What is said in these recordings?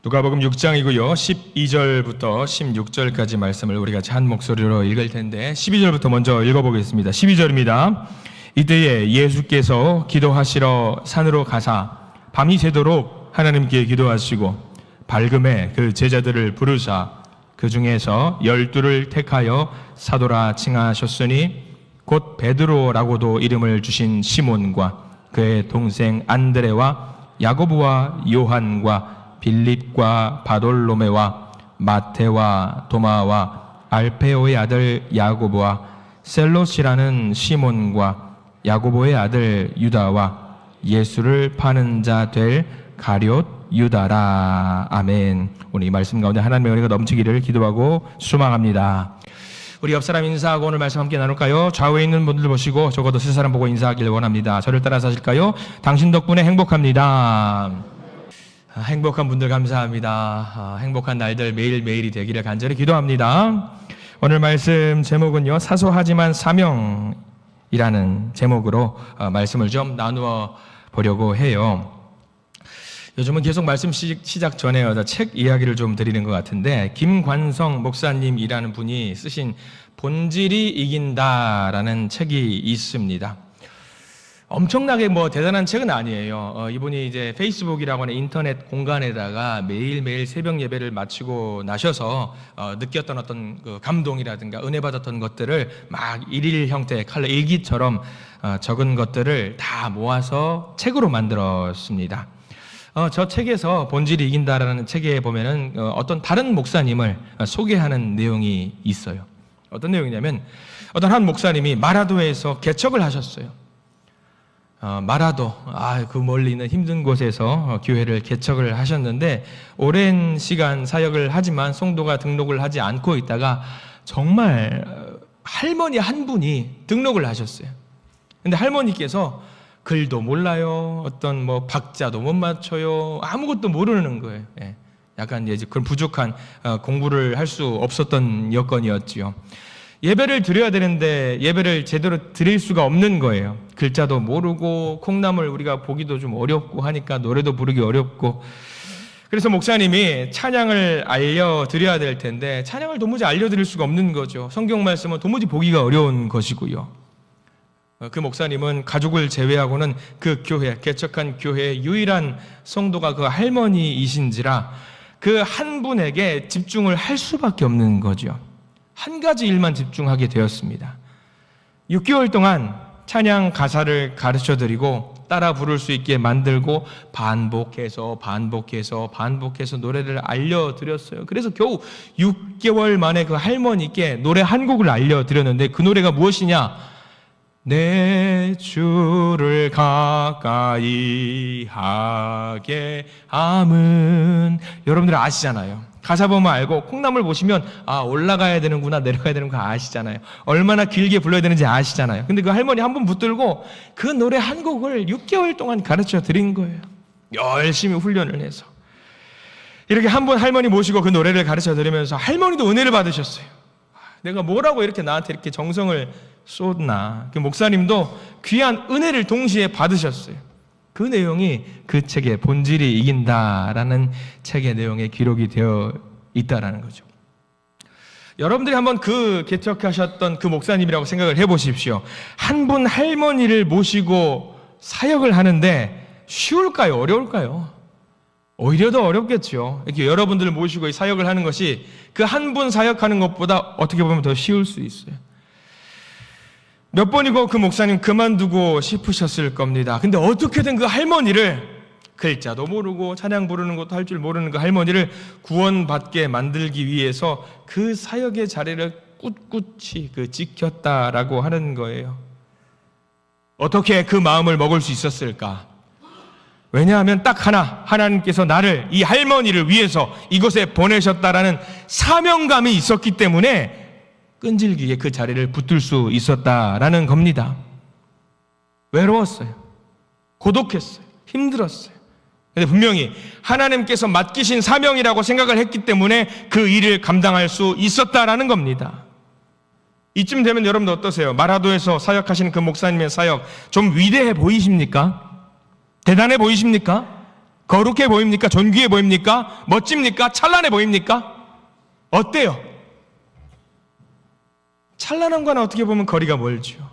누가복음 6장이고요. 12절부터 16절까지 말씀을 우리가 한 목소리로 읽을 텐데 12절부터 먼저 읽어보겠습니다. 12절입니다. 이때에 예수께서 기도하시러 산으로 가사 밤이 새도록 하나님께 기도하시고 밝음에 그 제자들을 부르사 그 중에서 12를 택하여 사도라 칭하셨으니 곧 베드로라고도 이름을 주신 시몬과 그의 동생 안드레와 야고보와 요한과 빌립과 바돌로메와 마테와 도마와 알페오의 아들 야고보와 셀롯이라는 시몬과 야고보의 아들 유다와 예수를 파는 자 될 가룟 유다라. 아멘. 오늘 이 말씀 가운데 하나님의 은혜가 넘치기를 기도하고 소망합니다. 우리 옆 사람 인사하고 오늘 말씀 함께 나눌까요? 좌우에 있는 분들 보시고 적어도 세 사람 보고 인사하길 원합니다. 저를 따라서 하실까요? 당신 덕분에 행복합니다. 행복한 분들 감사합니다. 행복한 날들 매일매일이 되기를 간절히 기도합니다. 오늘 말씀 제목은요, 사소하지만 사명이라는 제목으로 말씀을 좀 나누어 보려고 해요. 요즘은 계속 말씀 시작 전에 책 이야기를 좀 드리는 것 같은데, 김관성 목사님이라는 분이 쓰신 본질이 이긴다라는 책이 있습니다. 엄청나게 대단한 책은 아니에요. 이분이 이제 페이스북이라고 하는 인터넷 공간에다가 매일매일 새벽 예배를 마치고 나셔서 느꼈던 어떤 그 감동이라든가 은혜 받았던 것들을 막 일일 형태 칼럼 일기처럼 적은 것들을 다 모아서 책으로 만들었습니다. 저 책에서 본질이 이긴다라는 책에 보면은 어떤 다른 목사님을 소개하는 내용이 있어요. 어떤 내용이냐면 어떤 한 목사님이 마라도에서 개척을 하셨어요. 마라도, 그 멀리 있는 힘든 곳에서 교회를 개척을 하셨는데 오랜 시간 사역을 하지만 성도가 등록을 하지 않고 있다가 정말 할머니 한 분이 등록을 하셨어요. 근데 할머니께서 글도 몰라요. 어떤 박자도 못 맞춰요. 아무것도 모르는 거예요. 예. 약간 이제 그런 부족한 공부를 할 수 없었던 여건이었지요. 예배를 드려야 되는데 예배를 제대로 드릴 수가 없는 거예요. 글자도 모르고 콩나물 우리가 보기도 좀 어렵고 하니까 노래도 부르기 어렵고, 그래서 목사님이 찬양을 알려드려야 될 텐데 찬양을 도무지 알려드릴 수가 없는 거죠. 성경 말씀은 도무지 보기가 어려운 것이고요. 그 목사님은 가족을 제외하고는 그 교회, 개척한 교회의 유일한 성도가 그 할머니이신지라 그 한 분에게 집중을 할 수밖에 없는 거죠. 한 가지 일만 집중하게 되었습니다. 6개월 동안 찬양 가사를 가르쳐드리고 따라 부를 수 있게 만들고 반복해서 노래를 알려드렸어요. 그래서 겨우 6개월 만에 그 할머니께 노래 한 곡을 알려드렸는데 그 노래가 무엇이냐? 내 주를 가까이 하게 함은, 여러분들 아시잖아요. 가사 보면 알고 콩나물 보시면 올라가야 되는구나 내려가야 되는구나 아시잖아요. 얼마나 길게 불러야 되는지 아시잖아요. 근데 그 할머니 한 번 붙들고 그 노래 한 곡을 6개월 동안 가르쳐 드린 거예요. 열심히 훈련을 해서 이렇게 한 번 할머니 모시고 그 노래를 가르쳐 드리면서 할머니도 은혜를 받으셨어요. 내가 뭐라고 이렇게 나한테 이렇게 정성을 쏟나. 그 목사님도 귀한 은혜를 동시에 받으셨어요. 그 내용이 그 책의 본질이 이긴다라는 책의 내용에 기록이 되어 있다라는 거죠. 여러분들이 한번 그 개척하셨던 그 목사님이라고 생각을 해보십시오. 한 분 할머니를 모시고 사역을 하는데 쉬울까요? 어려울까요? 오히려 더 어렵겠죠. 이렇게 여러분들을 모시고 사역을 하는 것이 그 한 분 사역하는 것보다 어떻게 보면 더 쉬울 수 있어요. 몇 번이고 그 목사님 그만두고 싶으셨을 겁니다. 근데 어떻게든 그 할머니를, 글자도 모르고 찬양 부르는 것도 할 줄 모르는 그 할머니를 구원받게 만들기 위해서 그 사역의 자리를 꿋꿋이 지켰다라고 하는 거예요. 어떻게 그 마음을 먹을 수 있었을까? 왜냐하면 딱 하나, 하나님께서 나를, 이 할머니를 위해서 이곳에 보내셨다라는 사명감이 있었기 때문에 끈질기게 그 자리를 붙들 수 있었다라는 겁니다. 외로웠어요. 고독했어요. 힘들었어요. 근데 분명히 하나님께서 맡기신 사명이라고 생각을 했기 때문에 그 일을 감당할 수 있었다라는 겁니다. 이쯤 되면 여러분들 어떠세요? 마라도에서 사역하시는 그 목사님의 사역 좀 위대해 보이십니까? 대단해 보이십니까? 거룩해 보입니까? 존귀해 보입니까? 멋집니까? 찬란해 보입니까? 어때요? 찬란함과는 어떻게 보면 거리가 멀죠.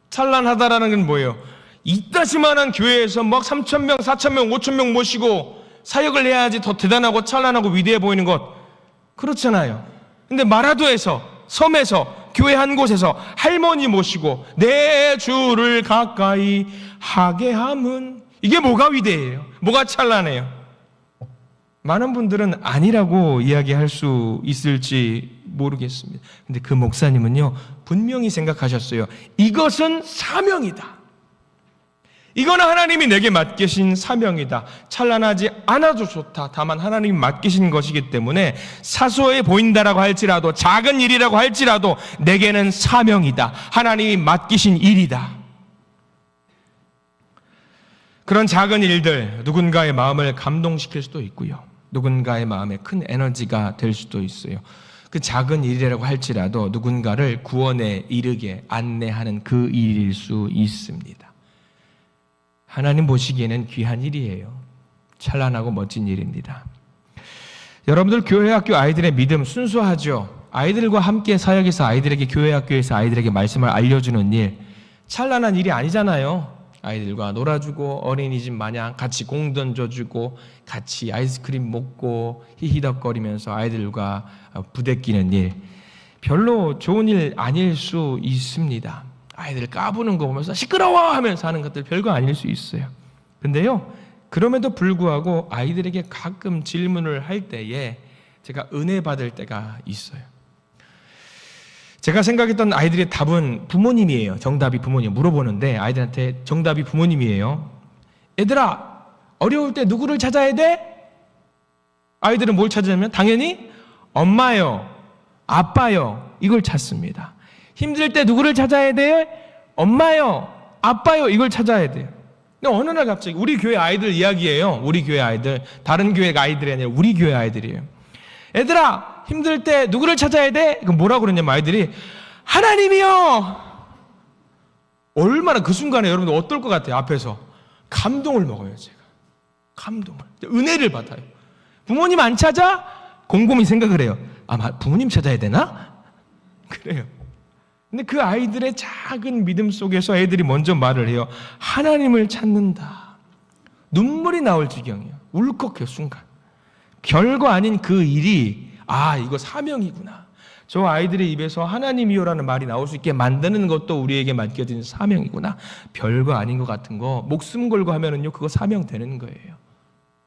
찬란하다라는 건 뭐예요? 이따시만한 교회에서 막 3,000명, 4,000명, 5,000명 모시고 사역을 해야지 더 대단하고 찬란하고 위대해 보이는 것, 그렇잖아요. 근데 마라도에서, 섬에서, 교회 한 곳에서 할머니 모시고 내 주를 가까이 하게 함은, 이게 뭐가 위대해요? 뭐가 찬란해요? 많은 분들은 아니라고 이야기할 수 있을지 모르겠습니다. 근데 그 목사님은요, 분명히 생각하셨어요. 이것은 사명이다. 이거는 하나님이 내게 맡기신 사명이다. 찬란하지 않아도 좋다. 다만 하나님이 맡기신 것이기 때문에 사소해 보인다라고 할지라도, 작은 일이라고 할지라도 내게는 사명이다. 하나님이 맡기신 일이다. 그런 작은 일들, 누군가의 마음을 감동시킬 수도 있고요, 누군가의 마음에 큰 에너지가 될 수도 있어요. 그 작은 일이라고 할지라도 누군가를 구원에 이르게 안내하는 그 일일 수 있습니다. 하나님 보시기에는 귀한 일이에요. 찬란하고 멋진 일입니다. 여러분들 교회 학교 아이들의 믿음 순수하죠. 아이들과 함께 사역해서 아이들에게, 교회 학교에서 아이들에게 말씀을 알려주는 일, 찬란한 일이 아니잖아요. 아이들과 놀아주고 어린이집 마냥 같이 공 던져주고 같이 아이스크림 먹고 히히덕거리면서 아이들과 부대끼는 일, 별로 좋은 일 아닐 수 있습니다. 아이들 까부는 거 보면서 시끄러워 하면서 하는 것들 별거 아닐 수 있어요. 근데요, 그럼에도 불구하고 아이들에게 가끔 질문을 할 때에 제가 은혜 받을 때가 있어요. 제가 생각했던 아이들의 답은 부모님이에요. 정답이 부모님. 물어보는데 아이들한테 정답이 부모님이에요. 얘들아, 어려울 때 누구를 찾아야 돼? 아이들은 뭘 찾으냐면 당연히 엄마요, 아빠요, 이걸 찾습니다. 힘들 때 누구를 찾아야 돼요? 엄마요, 아빠요, 이걸 찾아야 돼요. 근데 어느 날 갑자기 우리 교회 아이들 이야기예요. 우리 교회 아이들, 다른 교회 아이들이 아니라 우리 교회 아이들이에요. 얘들아, 힘들 때 누구를 찾아야 돼? 그럼 뭐라고 그러냐면 아이들이 하나님이요. 얼마나 그 순간에 여러분들 어떨 것 같아요? 앞에서 감동을 먹어요. 제가 감동을, 은혜를 받아요. 부모님 안 찾아? 곰곰이 생각을 해요. 아마 부모님 찾아야 되나? 그래요. 근데 그 아이들의 작은 믿음 속에서 애들이 먼저 말을 해요. 하나님을 찾는다. 눈물이 나올 지경이에요. 울컥해요. 순간 별거 아닌 그 일이, 아, 이거 사명이구나. 저 아이들의 입에서 하나님이요라는 말이 나올 수 있게 만드는 것도 우리에게 맡겨진 사명이구나. 별거 아닌 것 같은 거 목숨 걸고 하면은요, 그거 사명 되는 거예요.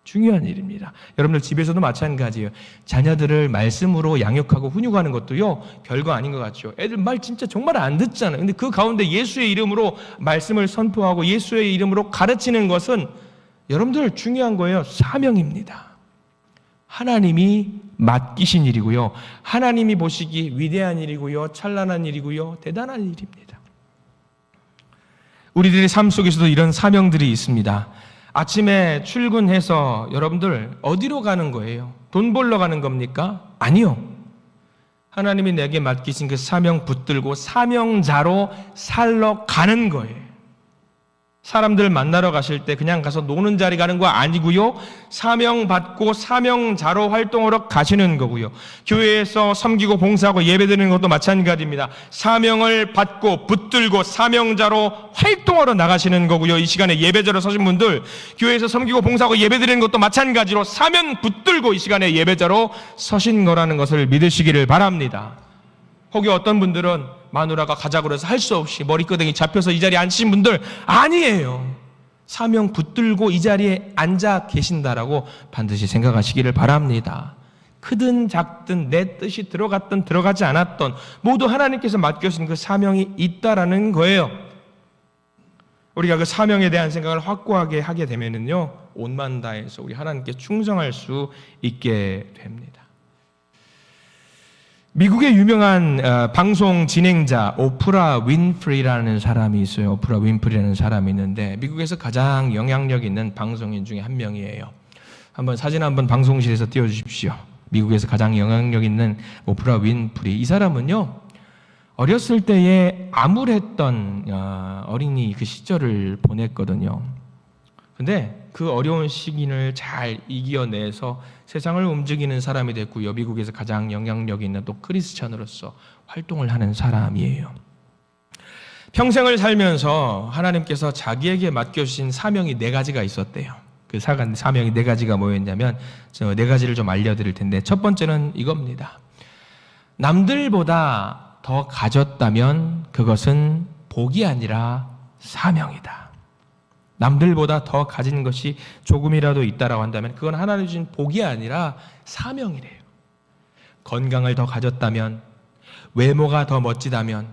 중요한 일입니다. 여러분들 집에서도 마찬가지예요. 자녀들을 말씀으로 양육하고 훈육하는 것도요, 별거 아닌 것 같죠. 애들 말 진짜 정말 안 듣잖아요. 근데 그 가운데 예수의 이름으로 말씀을 선포하고 예수의 이름으로 가르치는 것은 여러분들 중요한 거예요. 사명입니다. 하나님이 맡기신 일이고요, 하나님이 보시기 위대한 일이고요, 찬란한 일이고요, 대단한 일입니다. 우리들의 삶 속에서도 이런 사명들이 있습니다. 아침에 출근해서 여러분들 어디로 가는 거예요? 돈 벌러 가는 겁니까? 아니요. 하나님이 내게 맡기신 그 사명 붙들고 사명자로 살러 가는 거예요. 사람들 만나러 가실 때 그냥 가서 노는 자리 가는 거 아니고요, 사명 받고 사명자로 활동하러 가시는 거고요. 교회에서 섬기고 봉사하고 예배드리는 것도 마찬가지입니다. 사명을 받고 붙들고 사명자로 활동하러 나가시는 거고요. 이 시간에 예배자로 서신 분들, 교회에서 섬기고 봉사하고 예배드리는 것도 마찬가지로 사명 붙들고 이 시간에 예배자로 서신 거라는 것을 믿으시기를 바랍니다. 혹이 어떤 분들은 마누라가 가자고 해서 할 수 없이 머리끄댕이 잡혀서 이 자리에 앉으신 분들, 아니에요. 사명 붙들고 이 자리에 앉아 계신다라고 반드시 생각하시기를 바랍니다. 크든 작든 내 뜻이 들어갔든 들어가지 않았던 모두 하나님께서 맡겨주신 그 사명이 있다라는 거예요. 우리가 그 사명에 대한 생각을 확고하게 하게 되면은요, 온만 다해서 우리 하나님께 충성할 수 있게 됩니다. 미국의 유명한 방송 진행자 오프라 윈프리라는 사람이 있어요. 오프라 윈프리라는 사람이 있는데 미국에서 가장 영향력 있는 방송인 중에 한 명이에요. 한번 사진 한번 방송실에서 띄워주십시오. 미국에서 가장 영향력 있는 오프라 윈프리. 이 사람은요, 어렸을 때에 암울했던 어린이 그 시절을 보냈거든요. 근데 그 어려운 시기를 잘 이겨내서 세상을 움직이는 사람이 됐고요. 미국에서 가장 영향력 있는 또 크리스찬으로서 활동을 하는 사람이에요. 평생을 살면서 하나님께서 자기에게 맡겨주신 사명이 4가지가 있었대요. 그 사명이 4가지가 뭐였냐면 저 4가지를 좀 알려드릴 텐데, 첫 번째는 이겁니다. 남들보다 더 가졌다면 그것은 복이 아니라 사명이다. 남들보다 더 가진 것이 조금이라도 있다라고 한다면 그건 하나님 주신 복이 아니라 사명이래요. 건강을 더 가졌다면, 외모가 더 멋지다면,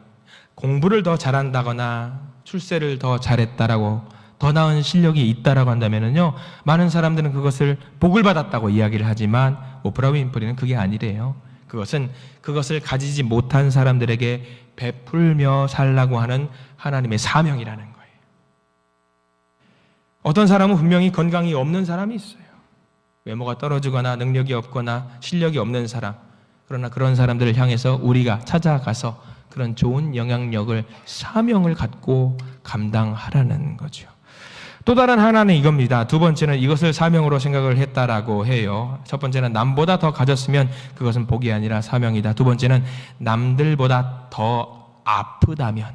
공부를 더 잘한다거나 출세를 더 잘했다라고, 더 나은 실력이 있다라고 한다면요, 많은 사람들은 그것을 복을 받았다고 이야기를 하지만 오프라 윈프리는 그게 아니래요. 그것을 가지지 못한 사람들에게 베풀며 살라고 하는 하나님의 사명이라는 거예요. 어떤 사람은 분명히 건강이 없는 사람이 있어요. 외모가 떨어지거나 능력이 없거나 실력이 없는 사람. 그러나 그런 사람들을 향해서 우리가 찾아가서 그런 좋은 영향력을, 사명을 갖고 감당하라는 거죠. 또 다른 하나는 이겁니다. 두 번째는 이것을 사명으로 생각을 했다라고 해요. 첫 번째는 남보다 더 가졌으면 그것은 복이 아니라 사명이다. 두 번째는 남들보다 더 아프다면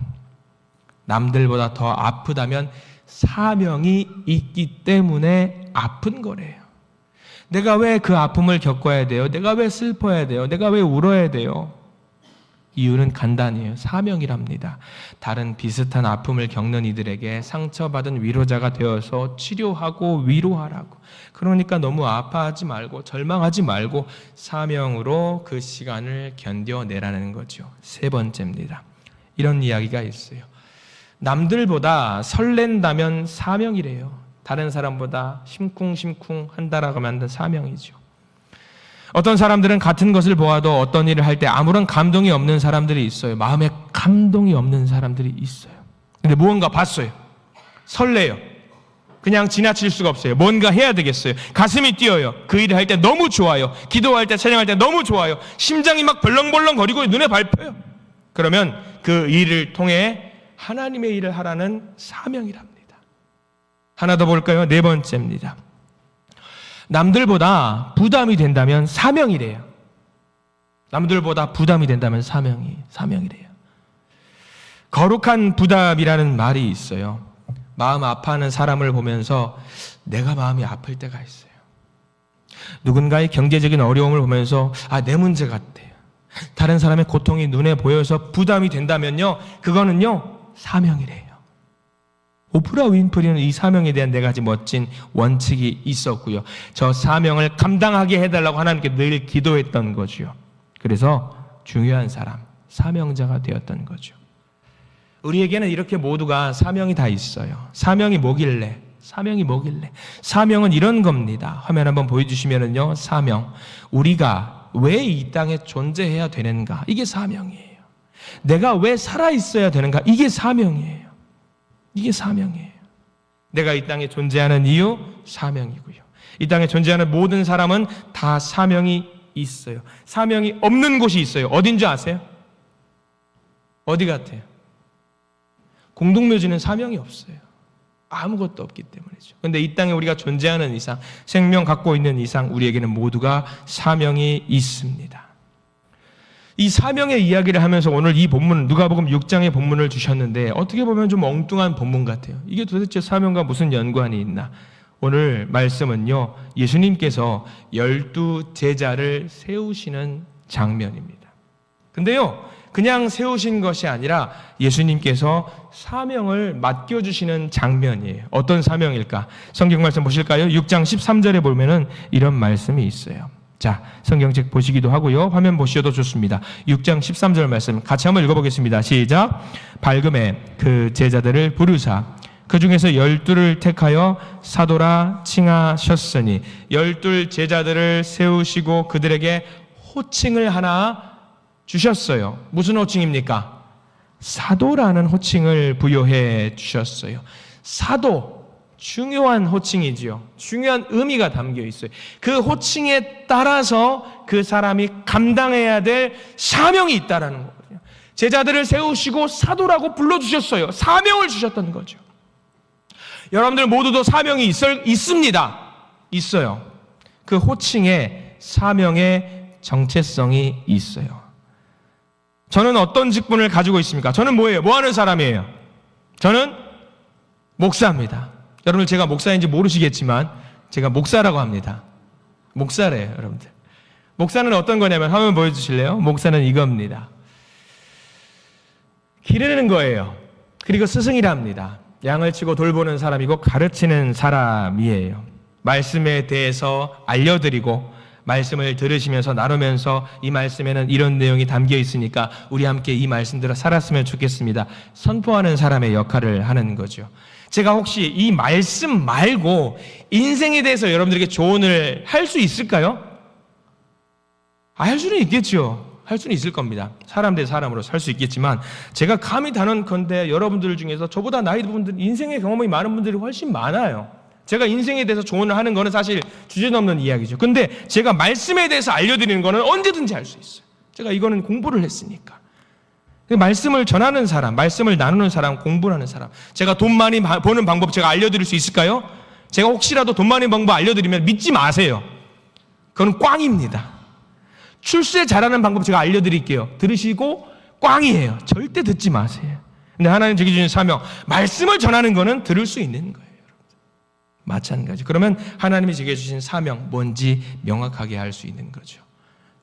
사명이 있기 때문에 아픈 거래요. 내가 왜 그 아픔을 겪어야 돼요? 내가 왜 슬퍼야 돼요? 내가 왜 울어야 돼요? 이유는 간단해요. 사명이랍니다. 다른 비슷한 아픔을 겪는 이들에게 상처받은 위로자가 되어서 치료하고 위로하라고. 그러니까 너무 아파하지 말고 절망하지 말고 사명으로 그 시간을 견뎌내라는 거죠. 세 번째입니다. 이런 이야기가 있어요. 남들보다 설렌다면 사명이래요. 다른 사람보다 심쿵심쿵 한다라고 하면 사명이죠. 어떤 사람들은 같은 것을 보아도 어떤 일을 할 때 아무런 감동이 없는 사람들이 있어요. 마음에 감동이 없는 사람들이 있어요. 근데 무언가 봤어요. 설레요. 그냥 지나칠 수가 없어요. 뭔가 해야 되겠어요. 가슴이 뛰어요. 그 일을 할 때 너무 좋아요. 기도할 때, 찬양할 때 너무 좋아요. 심장이 막 벌렁벌렁거리고 눈에 밟혀요. 그러면 그 일을 통해 하나님의 일을 하라는 사명이랍니다. 하나 더 볼까요? 네 번째입니다. 남들보다 부담이 된다면 사명이래요. 남들보다 부담이 된다면 사명이래요. 거룩한 부담이라는 말이 있어요. 마음 아파하는 사람을 보면서 내가 마음이 아플 때가 있어요. 누군가의 경제적인 어려움을 보면서 내 문제 같아요. 다른 사람의 고통이 눈에 보여서 부담이 된다면요, 그거는요 사명이래요. 오프라 윈프리는 이 사명에 대한 4가지 멋진 원칙이 있었고요. 저 사명을 감당하게 해달라고 하나님께 늘 기도했던 거죠. 그래서 중요한 사람, 사명자가 되었던 거죠. 우리에게는 이렇게 모두가 사명이 다 있어요. 사명이 뭐길래? 사명은 이런 겁니다. 화면 한번 보여주시면은요, 사명. 우리가 왜 이 땅에 존재해야 되는가? 이게 사명이에요. 내가 왜 살아있어야 되는가? 이게 사명이에요. 내가 이 땅에 존재하는 이유, 사명이고요. 이 땅에 존재하는 모든 사람은 다 사명이 있어요. 사명이 없는 곳이 있어요. 어딘지 아세요? 어디 같아요? 공동묘지는 사명이 없어요. 아무것도 없기 때문이죠. 그런데 이 땅에 우리가 존재하는 이상, 생명 갖고 있는 이상 우리에게는 모두가 사명이 있습니다. 이 사명의 이야기를 하면서 오늘 이 본문, 누가복음 6장의 본문을 주셨는데 어떻게 보면 좀 엉뚱한 본문 같아요. 이게 도대체 사명과 무슨 연관이 있나? 오늘 말씀은요, 예수님께서 12 제자를 세우시는 장면입니다. 근데요, 그냥 세우신 것이 아니라 예수님께서 사명을 맡겨주시는 장면이에요. 어떤 사명일까? 성경 말씀 보실까요? 6장 13절에 보면은 이런 말씀이 있어요. 자, 성경책 보시기도 하고요. 화면 보셔도 좋습니다. 6장 13절 말씀 같이 한번 읽어보겠습니다. 시작. 발금에 그 제자들을 부르사 그 중에서 12를 택하여 사도라 칭하셨으니 12 제자들을 세우시고 그들에게 호칭을 하나 주셨어요. 무슨 호칭입니까? 사도라는 호칭을 부여해 주셨어요. 사도, 중요한 호칭이지요. 중요한 의미가 담겨 있어요. 그 호칭에 따라서 그 사람이 감당해야 될 사명이 있다라는 거거든요. 제자들을 세우시고 사도라고 불러주셨어요. 사명을 주셨던 거죠. 여러분들 모두도 사명이 있습니다. 있어요. 그 호칭에 사명의 정체성이 있어요. 저는 어떤 직분을 가지고 있습니까? 저는 뭐예요? 뭐 하는 사람이에요? 저는 목사입니다. 여러분들 제가 목사인지 모르시겠지만 제가 목사라고 합니다. 목사래요, 여러분들. 목사는 어떤 거냐면 화면 보여주실래요? 목사는 이겁니다. 기르는 거예요. 그리고 스승이랍니다. 양을 치고 돌보는 사람이고 가르치는 사람이에요. 말씀에 대해서 알려드리고 말씀을 들으시면서 나누면서 이 말씀에는 이런 내용이 담겨 있으니까 우리 함께 이 말씀대로 살았으면 좋겠습니다. 선포하는 사람의 역할을 하는 거죠. 제가 혹시 이 말씀 말고 인생에 대해서 여러분들에게 조언을 할 수 있을까요? 할 수는 있겠죠. 할 수는 있을 겁니다. 사람 대 사람으로 살 수 있겠지만 제가 감히 단언컨대 여러분들 중에서 저보다 나이 든 분들, 인생의 경험이 많은 분들이 훨씬 많아요. 제가 인생에 대해서 조언을 하는 거는 사실 주제넘는 이야기죠. 근데 제가 말씀에 대해서 알려드리는 거는 언제든지 할 수 있어요. 제가 이거는 공부를 했으니까. 말씀을 전하는 사람, 말씀을 나누는 사람, 공부를 하는 사람. 제가 돈 많이 버는 방법 제가 알려드릴 수 있을까요? 제가 혹시라도 돈 많이 버는 방법 알려드리면 믿지 마세요. 그건 꽝입니다. 출세 잘하는 방법 제가 알려드릴게요. 들으시고 꽝이에요. 절대 듣지 마세요. 근데 하나님 제게 주신 사명, 말씀을 전하는 거는 들을 수 있는 거예요. 마찬가지. 그러면 하나님이 제게 주신 사명 뭔지 명확하게 알 수 있는 거죠.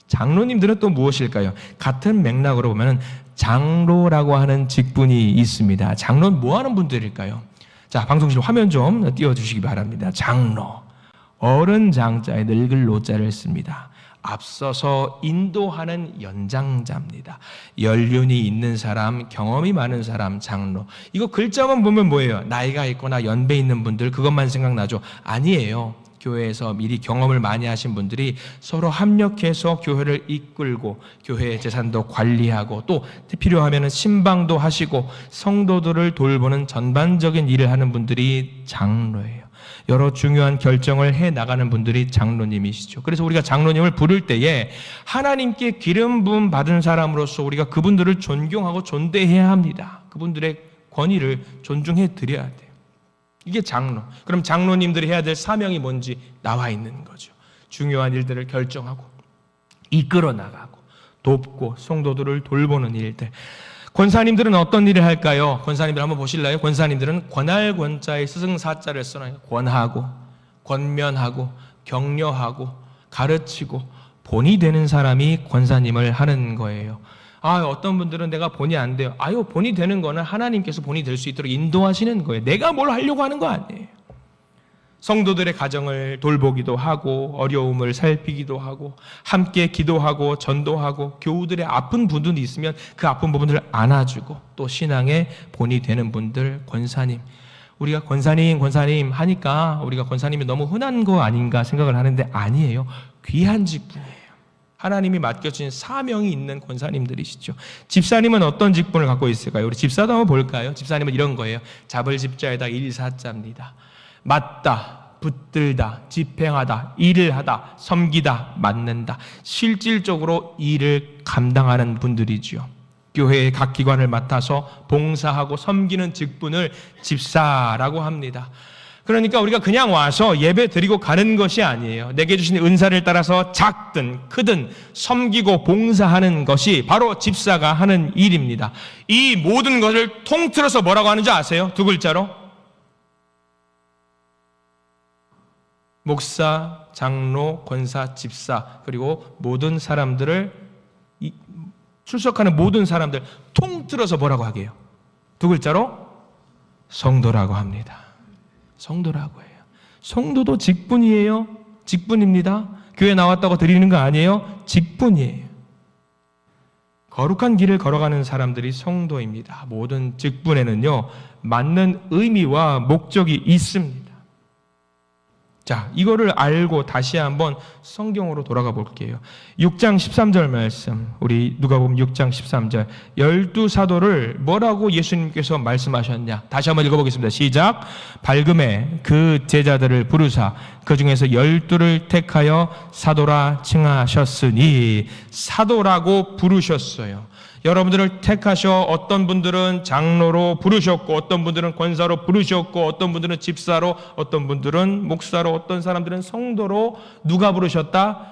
장로님들은 또 무엇일까요? 같은 맥락으로 보면 장로라고 하는 직분이 있습니다. 장로는 뭐 하는 분들일까요? 자, 방송실 화면 좀 띄워주시기 바랍니다. 장로, 어른 장자에 늙을 노자를 씁니다. 앞서서 인도하는 연장자입니다. 연륜이 있는 사람, 경험이 많은 사람, 장로. 이거 글자만 보면 뭐예요? 나이가 있거나 연배 있는 분들 그것만 생각나죠? 아니에요. 교회에서 미리 경험을 많이 하신 분들이 서로 합력해서 교회를 이끌고 교회의 재산도 관리하고 또 필요하면 신방도 하시고 성도들을 돌보는 전반적인 일을 하는 분들이 장로예요. 여러 중요한 결정을 해나가는 분들이 장로님이시죠. 그래서 우리가 장로님을 부를 때에 하나님께 기름 부음 받은 사람으로서 우리가 그분들을 존경하고 존대해야 합니다. 그분들의 권위를 존중해 드려야 돼요. 이게 장로. 그럼 장로님들이 해야 될 사명이 뭔지 나와 있는 거죠. 중요한 일들을 결정하고 이끌어 나가고 돕고 성도들을 돌보는 일들. 권사님들은 어떤 일을 할까요? 권사님들 한번 보실래요? 권사님들은 권할 권자의 스승사자를 써놔요. 권하고 권면하고 격려하고 가르치고 본이 되는 사람이 권사님을 하는 거예요. 어떤 분들은 내가 본이 안 돼요. 본이 되는 거는 하나님께서 본이 될 수 있도록 인도하시는 거예요. 내가 뭘 하려고 하는 거 아니에요. 성도들의 가정을 돌보기도 하고 어려움을 살피기도 하고 함께 기도하고 전도하고 교우들의 아픈 부분이 있으면 그 아픈 부분들을 안아주고 또 신앙의 본이 되는 분들 권사님. 우리가 권사님 하니까 우리가 권사님이 너무 흔한 거 아닌가 생각을 하는데 아니에요. 귀한 직분이에요. 하나님이 맡겨주신 사명이 있는 권사님들이시죠. 집사님은 어떤 직분을 갖고 있을까요? 우리 집사도 한번 볼까요? 집사님은 이런 거예요. 잡을 집자에다 일사자입니다. 맡다, 붙들다, 집행하다, 일을 하다, 섬기다, 맡는다. 실질적으로 일을 감당하는 분들이지요. 교회의 각 기관을 맡아서 봉사하고 섬기는 직분을 집사라고 합니다. 그러니까 우리가 그냥 와서 예배 드리고 가는 것이 아니에요. 내게 주신 은사를 따라서 작든 크든 섬기고 봉사하는 것이 바로 집사가 하는 일입니다. 이 모든 것을 통틀어서 뭐라고 하는지 아세요? 두 글자로. 목사, 장로, 권사, 집사 그리고 모든 사람들을 출석하는 모든 사람들 통틀어서 뭐라고 하게요? 두 글자로 성도라고 합니다. 성도라고 해요. 성도도 직분이에요. 직분입니다. 교회 나왔다고 드리는 거 아니에요. 직분이에요. 거룩한 길을 걸어가는 사람들이 성도입니다. 모든 직분에는요 맞는 의미와 목적이 있습니다. 자, 이거를 알고 다시 한번 성경으로 돌아가 볼게요. 6장 13절 말씀, 우리 누가복음 6장 13절, 12사도를 뭐라고 예수님께서 말씀하셨냐? 다시 한번 읽어보겠습니다. 시작. 밝음에 그 제자들을 부르사 그 중에서 12를 택하여 사도라 칭하셨으니, 사도라고 부르셨어요. 여러분들을 택하셔 어떤 분들은 장로로 부르셨고, 어떤 분들은 권사로 부르셨고, 어떤 분들은 집사로, 어떤 분들은 목사로, 어떤 사람들은 성도로 누가 부르셨다?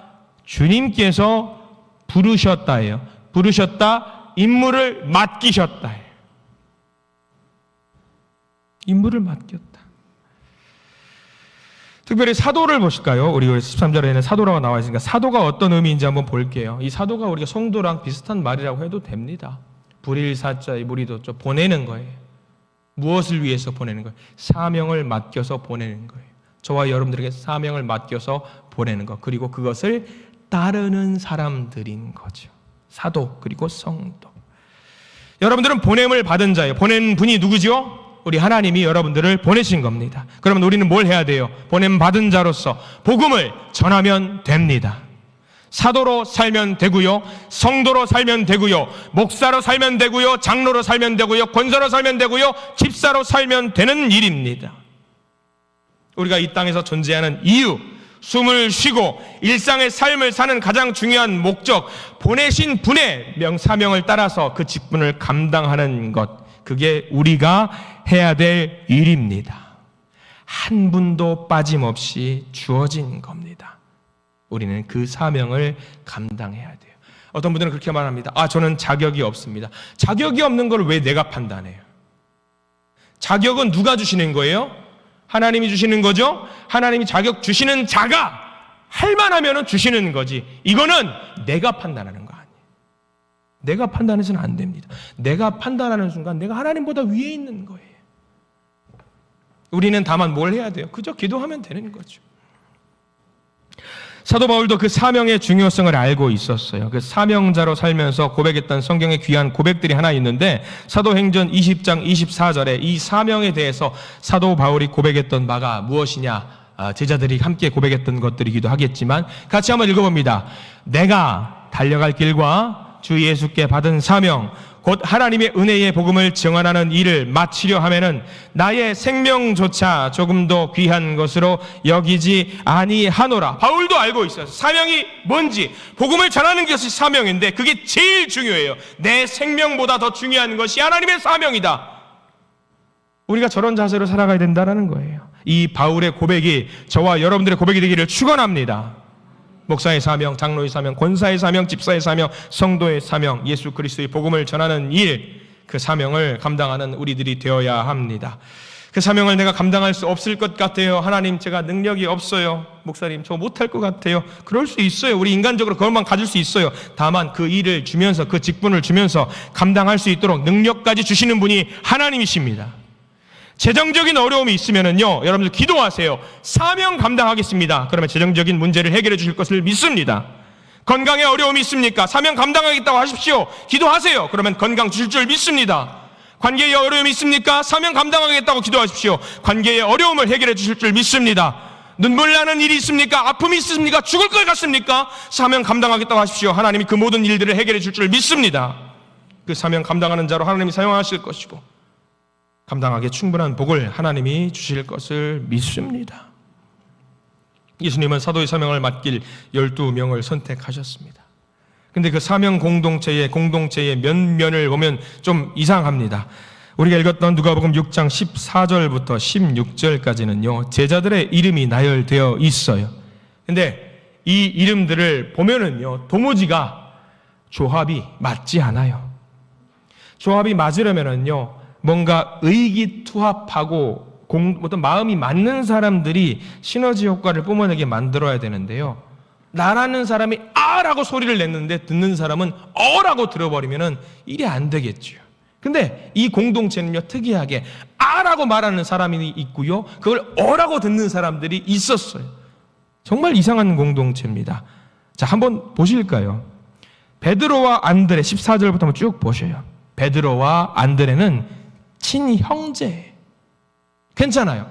주님께서 부르셨다예요. 부르셨다, 임무를 맡기셨다. 임무를 맡겼다. 특별히 사도를 보실까요? 우리 13절에는 사도라고 나와 있으니까 사도가 어떤 의미인지 한번 볼게요. 이 사도가 우리가 성도랑 비슷한 말이라고 해도 됩니다. 불일사자의 무리도 보내는 거예요. 무엇을 위해서 보내는 거예요? 사명을 맡겨서 보내는 거예요. 저와 여러분들에게 사명을 맡겨서 보내는 것, 그리고 그것을 따르는 사람들인 거죠. 사도 그리고 성도. 여러분들은 보냄을 받은 자예요. 보낸 분이 누구죠? 우리 하나님이 여러분들을 보내신 겁니다. 그러면 우리는 뭘 해야 돼요? 보냄 받은 자로서 복음을 전하면 됩니다. 사도로 살면 되고요, 성도로 살면 되고요, 목사로 살면 되고요, 장로로 살면 되고요, 권사로 살면 되고요, 집사로 살면 되는 일입니다. 우리가 이 땅에서 존재하는 이유, 숨을 쉬고 일상의 삶을 사는 가장 중요한 목적, 보내신 분의 사명을 따라서 그 직분을 감당하는 것, 그게 우리가 해야 될 일입니다. 한 분도 빠짐없이 주어진 겁니다. 우리는 그 사명을 감당해야 돼요. 어떤 분들은 그렇게 말합니다. 저는 자격이 없습니다. 자격이 없는 걸 왜 내가 판단해요? 자격은 누가 주시는 거예요? 하나님이 주시는 거죠? 하나님이 자격 주시는 자가 할 만하면 주시는 거지, 이거는 내가 판단하는 거 아니에요. 내가 판단해서는 안 됩니다. 내가 판단하는 순간 내가 하나님보다 위에 있는 거예요. 우리는 다만 뭘 해야 돼요? 그저 기도하면 되는 거죠. 사도 바울도 그 사명의 중요성을 알고 있었어요. 그 사명자로 살면서 고백했던 성경의 귀한 고백들이 하나 있는데, 사도행전 20장 24절에 이 사명에 대해서 사도 바울이 고백했던 바가 무엇이냐, 제자들이 함께 고백했던 것들이기도 하겠지만 같이 한번 읽어봅니다. 내가 달려갈 길과 주 예수께 받은 사명, 곧 하나님의 은혜의 복음을 증언하는 일을 마치려 하면은 나의 생명조차 조금 더 귀한 것으로 여기지 아니하노라. 바울도 알고 있어요. 사명이 뭔지. 복음을 전하는 것이 사명인데 그게 제일 중요해요. 내 생명보다 더 중요한 것이 하나님의 사명이다. 우리가 저런 자세로 살아가야 된다는 거예요. 이 바울의 고백이 저와 여러분들의 고백이 되기를 축원합니다. 목사의 사명, 장로의 사명, 권사의 사명, 집사의 사명, 성도의 사명, 예수 그리스도의 복음을 전하는 일, 그 사명을 감당하는 우리들이 되어야 합니다. 그 사명을 내가 감당할 수 없을 것 같아요. 하나님, 제가 능력이 없어요. 목사님, 저 못할 것 같아요. 그럴 수 있어요. 우리 인간적으로 그것만 가질 수 있어요. 다만 그 일을 주면서, 그 직분을 주면서 감당할 수 있도록 능력까지 주시는 분이 하나님이십니다. 재정적인 어려움이 있으면은요, 여러분들 기도하세요. 사명 감당하겠습니다. 그러면 재정적인 문제를 해결해 주실 것을 믿습니다. 건강에 어려움이 있습니까? 사명 감당하겠다고 하십시오. 기도하세요. 그러면 건강 주실 줄 믿습니다. 관계에 어려움이 있습니까? 사명 감당하겠다고 기도하십시오. 관계의 어려움을 해결해 주실 줄 믿습니다. 눈물 나는 일이 있습니까? 아픔이 있습니까? 죽을 것 같습니까? 사명 감당하겠다고 하십시오. 하나님이 그 모든 일들을 해결해 줄 줄 믿습니다. 그 사명 감당하는 자로 하나님이 사용하실 것이고 감당하기에 충분한 복을 하나님이 주실 것을 믿습니다. 예수님은 사도의 사명을 맡길 12명을 선택하셨습니다. 근데 그 사명 공동체의 면면을 보면 좀 이상합니다. 우리가 읽었던 누가복음 6장 14절부터 16절까지는요, 제자들의 이름이 나열되어 있어요. 근데 이 이름들을 보면은요, 도무지가 조합이 맞지 않아요. 조합이 맞으려면은요, 뭔가 의기투합하고 어떤 마음이 맞는 사람들이 시너지 효과를 뿜어내게 만들어야 되는데요, 나라는 사람이 아라고 소리를 냈는데 듣는 사람은 어라고 들어버리면 일이 안 되겠죠. 근데 이 공동체는요, 특이하게 아라고 말하는 사람이 있고요, 그걸 어라고 듣는 사람들이 있었어요. 정말 이상한 공동체입니다. 자, 한번 보실까요? 베드로와 안드레 14절부터 한번 쭉 보셔요. 베드로와 안드레는 친형제. 괜찮아요.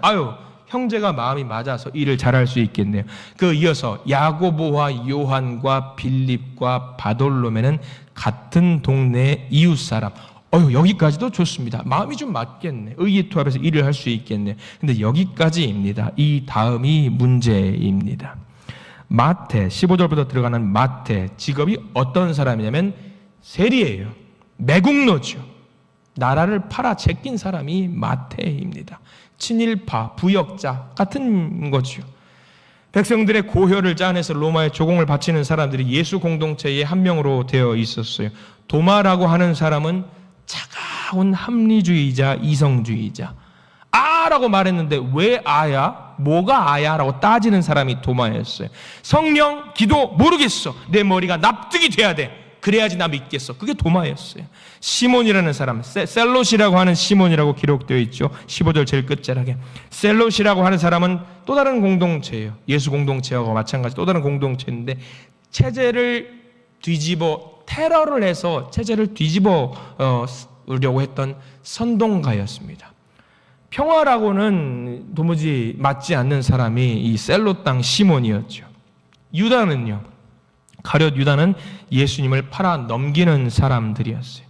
형제가 마음이 맞아서 일을 잘할 수 있겠네요. 그 이어서 야고보와 요한과 빌립과 바돌로메는 같은 동네의 이웃사람, 여기까지도 좋습니다. 마음이 좀 맞겠네. 의기투합해서 일을 할 수 있겠네. 근데 여기까지입니다. 이 다음이 문제입니다. 마태 15절부터 들어가는 마태, 직업이 어떤 사람이냐면 세리예요. 매국노죠. 나라를 팔아 제낀 사람이 마태입니다. 친일파, 부역자 같은 거죠. 백성들의 고혈을 짜내서 로마에 조공을 바치는 사람들이 예수 공동체의 한 명으로 되어 있었어요. 도마라고 하는 사람은 차가운 합리주의자, 이성주의자. 아라고 말했는데 왜 아야? 뭐가 아야? 라고 따지는 사람이 도마였어요. 성령, 기도 모르겠어. 내 머리가 납득이 돼야 돼. 그래야지 나 믿겠어. 그게 도마였어요. 시몬이라는 사람, 셀롯이라고 하는 시몬이라고 기록되어 있죠. 15절 제일 끝자락에. 셀롯이라고 하는 사람은 또 다른 공동체예요. 예수 공동체하고 마찬가지 또 다른 공동체인데 체제를 테러를 해서 체제를 뒤집어려고 했던 선동가였습니다. 평화라고는 도무지 맞지 않는 사람이 이 셀롯 땅 시몬이었죠. 가룟 유다는 예수님을 팔아 넘기는 사람들이었어요.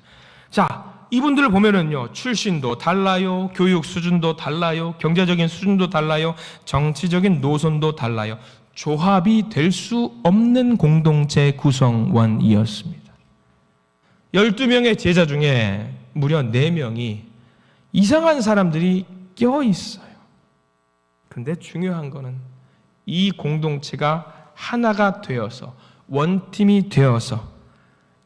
자, 이분들을 보면은요, 출신도 달라요, 교육 수준도 달라요, 경제적인 수준도 달라요, 정치적인 노선도 달라요. 조합이 될 수 없는 공동체 구성원이었습니다. 12명의 제자 중에 무려 4명이 이상한 사람들이 껴있어요. 그런데 중요한 거는 이 공동체가 하나가 되어서 원팀이 되어서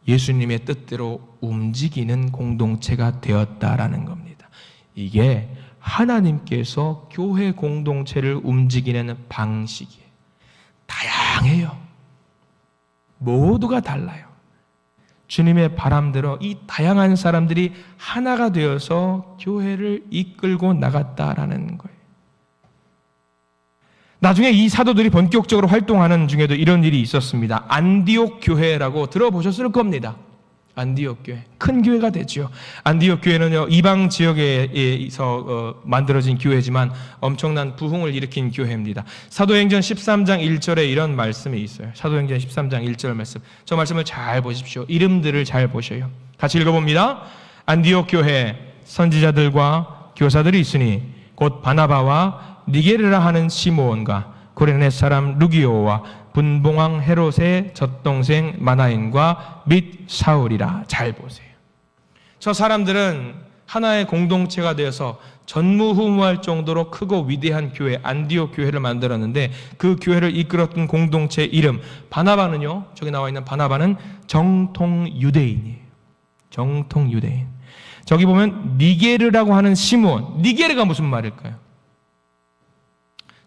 예수님의 뜻대로 움직이는 공동체가 되었다라는 겁니다. 이게 하나님께서 교회 공동체를 움직이는 방식이에요. 다양해요. 모두가 달라요. 주님의 바람대로 이 다양한 사람들이 하나가 되어서 교회를 이끌고 나갔다라는 거예요. 나중에 이 사도들이 본격적으로 활동하는 중에도 이런 일이 있었습니다. 안디옥 교회라고 들어보셨을 겁니다. 안디옥 교회. 큰 교회가 됐죠. 안디옥 교회는요, 이방 지역에서 만들어진 교회지만 엄청난 부흥을 일으킨 교회입니다. 사도행전 13장 1절에 이런 말씀이 있어요. 사도행전 13장 1절 말씀. 저 말씀을 잘 보십시오. 이름들을 잘 보셔요. 같이 읽어봅니다. 안디옥 교회 선지자들과 교사들이 있으니 곧 바나바와 니게르라 하는 시므온과 고레네 사람 루기오와 분봉왕 헤롯의 젖동생 마나인과 및 사울이라. 잘 보세요. 저 사람들은 하나의 공동체가 되어서 전무후무할 정도로 크고 위대한 교회, 안디옥 교회를 만들었는데 그 교회를 이끌었던 공동체 이름 바나바는요, 저기 나와 있는 바나바는 정통 유대인이에요. 정통 유대인. 저기 보면 니게르라고 하는 시므온. 니게르가 무슨 말일까요?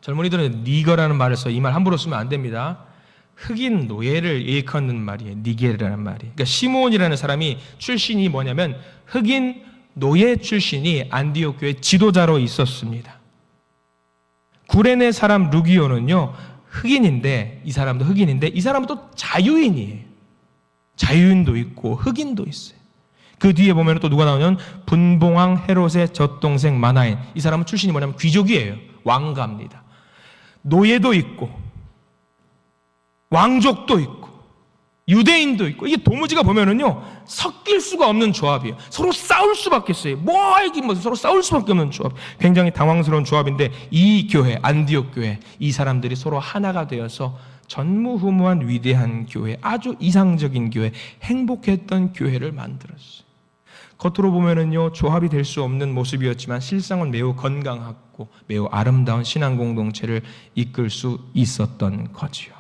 젊은이들은 니거라는 말을 써. 이 말 함부로 쓰면 안 됩니다. 흑인 노예를 일컫는 말이에요. 니게르라는 말이. 그러니까 시므온이라는 사람이 출신이 뭐냐면 흑인 노예 출신이 안디옥 교회 지도자로 있었습니다. 구레네 사람 루기오는요, 흑인인데, 이 사람도 흑인인데 이 사람은 또 자유인이에요. 자유인도 있고 흑인도 있어요. 그 뒤에 보면 또 누가 나오냐면 분봉왕 헤롯의 젖동생 마나인. 이 사람은 출신이 뭐냐면 귀족이에요. 왕가입니다. 노예도 있고 왕족도 있고 유대인도 있고, 이게 도무지가 보면은요 섞일 수가 없는 조합이에요. 서로 싸울 수밖에 없어요. 서로 싸울 수밖에 없는 조합. 굉장히 당황스러운 조합인데 이 교회, 안디옥 교회, 이 사람들이 서로 하나가 되어서 전무후무한 위대한 교회, 아주 이상적인 교회, 행복했던 교회를 만들었어요. 겉으로 보면은요 조합이 될 수 없는 모습이었지만 실상은 매우 건강하고 매우 아름다운 신앙 공동체를 이끌 수 있었던 거지요.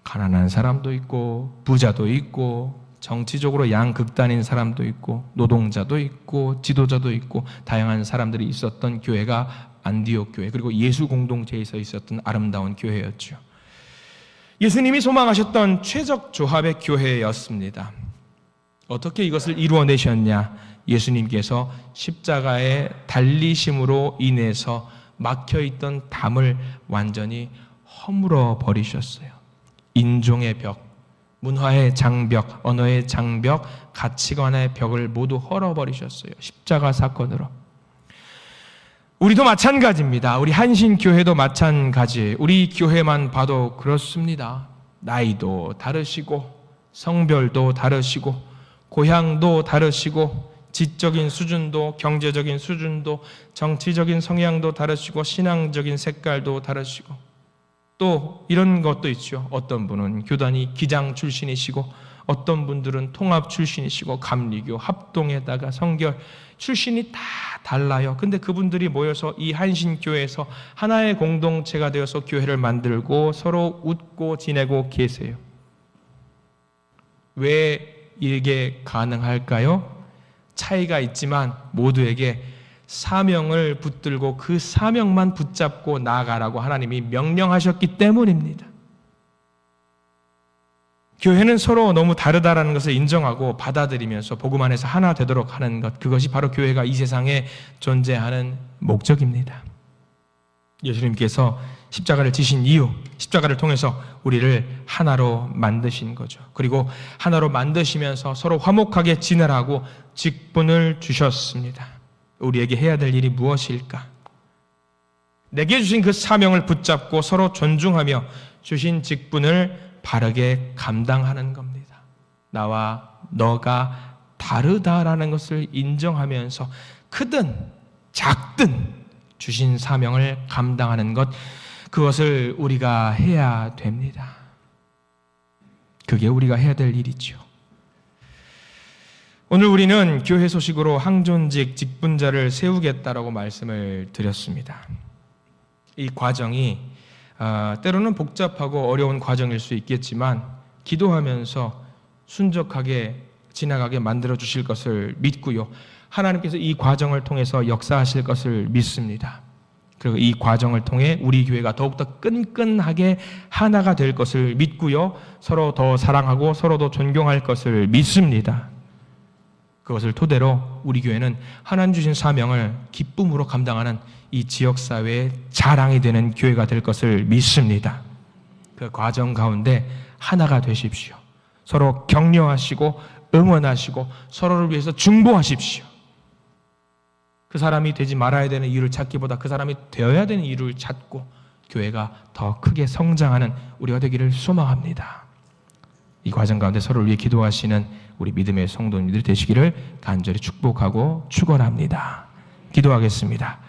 가난한 사람도 있고 부자도 있고 정치적으로 양극단인 사람도 있고 노동자도 있고 지도자도 있고 다양한 사람들이 있었던 교회가 안디옥 교회, 그리고 예수 공동체에서 있었던 아름다운 교회였죠. 예수님이 소망하셨던 최적 조합의 교회였습니다. 어떻게 이것을 이루어내셨냐? 예수님께서 십자가의 달리심으로 인해서 막혀있던 담을 완전히 허물어 버리셨어요. 인종의 벽, 문화의 장벽, 언어의 장벽, 가치관의 벽을 모두 헐어버리셨어요. 십자가 사건으로. 우리도 마찬가지입니다. 우리 한신교회도 마찬가지. 우리 교회만 봐도 그렇습니다. 나이도 다르시고 성별도 다르시고 고향도 다르시고 지적인 수준도, 경제적인 수준도, 정치적인 성향도 다르시고 신앙적인 색깔도 다르시고 또 이런 것도 있죠. 어떤 분은 교단이 기장 출신이시고 어떤 분들은 통합 출신이시고 감리교, 합동에다가 성결 출신이 다 달라요. 근데 그분들이 모여서 이 한신교회에서 하나의 공동체가 되어서 교회를 만들고 서로 웃고 지내고 계세요. 왜 이게 가능할까요? 차이가 있지만 모두에게 사명을 붙들고 그 사명만 붙잡고 나아가라고 하나님이 명령하셨기 때문입니다. 교회는 서로 너무 다르다라는 것을 인정하고 받아들이면서 복음 안에서 하나 되도록 하는 것, 그것이 바로 교회가 이 세상에 존재하는 목적입니다. 예수님께서 십자가를 지신 이유, 십자가를 통해서 우리를 하나로 만드신 거죠. 그리고 하나로 만드시면서 서로 화목하게 지내라고 직분을 주셨습니다. 우리에게 해야 될 일이 무엇일까? 내게 주신 그 사명을 붙잡고 서로 존중하며 주신 직분을 바르게 감당하는 겁니다. 나와 너가 다르다라는 것을 인정하면서 크든 작든 주신 사명을 감당하는 것, 그것을 우리가 해야 됩니다. 그게 우리가 해야 될 일이죠. 오늘 우리는 교회 소식으로 항존직 직분자를 세우겠다라고 말씀을 드렸습니다. 이 과정이 때로는 복잡하고 어려운 과정일 수 있겠지만 기도하면서 순적하게 지나가게 만들어 주실 것을 믿고요. 하나님께서 이 과정을 통해서 역사하실 것을 믿습니다. 그리고 이 과정을 통해 우리 교회가 더욱더 끈끈하게 하나가 될 것을 믿고요. 서로 더 사랑하고 서로 더 존경할 것을 믿습니다. 그것을 토대로 우리 교회는 하나님 주신 사명을 기쁨으로 감당하는 이 지역사회의 자랑이 되는 교회가 될 것을 믿습니다. 그 과정 가운데 하나가 되십시오. 서로 격려하시고 응원하시고 서로를 위해서 중보하십시오. 그 사람이 되지 말아야 되는 이유를 찾기보다 그 사람이 되어야 되는 이유를 찾고 교회가 더 크게 성장하는 우리가 되기를 소망합니다. 이 과정 가운데 서로를 위해 기도하시는 우리 믿음의 성도님들 되시기를 간절히 축복하고 축원합니다. 기도하겠습니다.